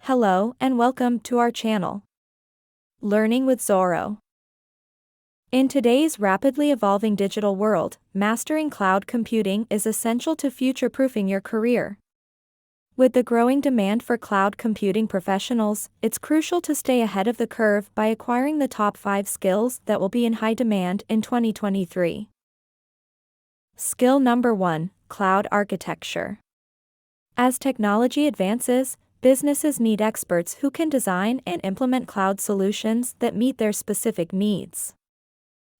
Hello and welcome to our channel, Learning with Zorro. In today's rapidly evolving digital world, mastering cloud computing is essential to future-proofing your career. With the growing demand for cloud computing professionals, it's crucial to stay ahead of the curve by acquiring the top 5 skills that will be in high demand in 2023. Skill number 1, Cloud Architecture. As technology advances, businesses need experts who can design and implement cloud solutions that meet their specific needs.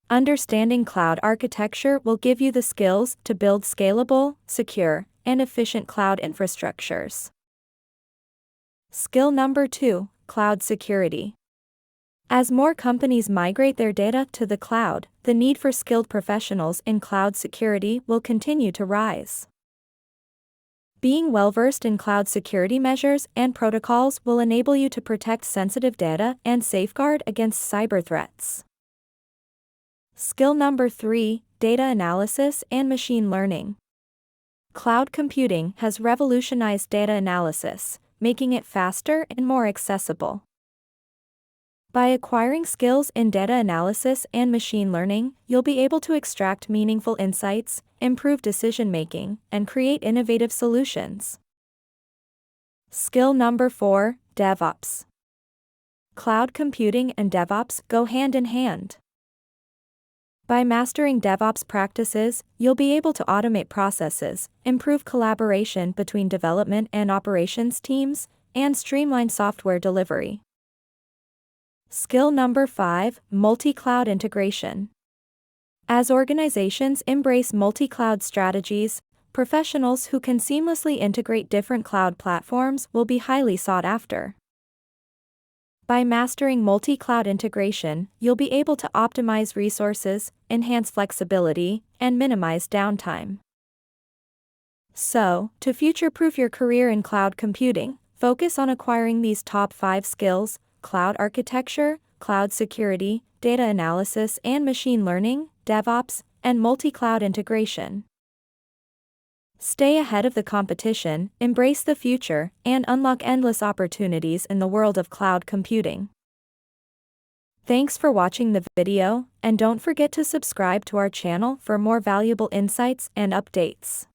Understanding cloud architecture will give you the skills to build scalable, secure, and efficient cloud infrastructures. Skill number 2, Cloud Security. As more companies migrate their data to the cloud, the need for skilled professionals in cloud security will continue to rise. Being well-versed in cloud security measures and protocols will enable you to protect sensitive data and safeguard against cyber threats. Skill number 3, Data Analysis and Machine Learning. Cloud computing has revolutionized data analysis, making it faster and more accessible. By acquiring skills in data analysis and machine learning, you'll be able to extract meaningful insights, improve decision-making, and create innovative solutions. Skill number 4, DevOps. Cloud computing and DevOps go hand in hand. By mastering DevOps practices, you'll be able to automate processes, improve collaboration between development and operations teams, and streamline software delivery. Skill number 5, Multi-cloud integration. As organizations embrace multi-cloud strategies, professionals who can seamlessly integrate different cloud platforms will be highly sought after. By mastering multi-cloud integration, you'll be able to optimize resources, enhance flexibility, and minimize downtime. So, to future-proof your career in cloud computing, focus on acquiring these top 5 skills: cloud architecture, cloud security, data analysis and machine learning, DevOps, and multi-cloud integration. Stay ahead of the competition, embrace the future, and unlock endless opportunities in the world of cloud computing. Thanks for watching the video, and don't forget to subscribe to our channel for more valuable insights and updates.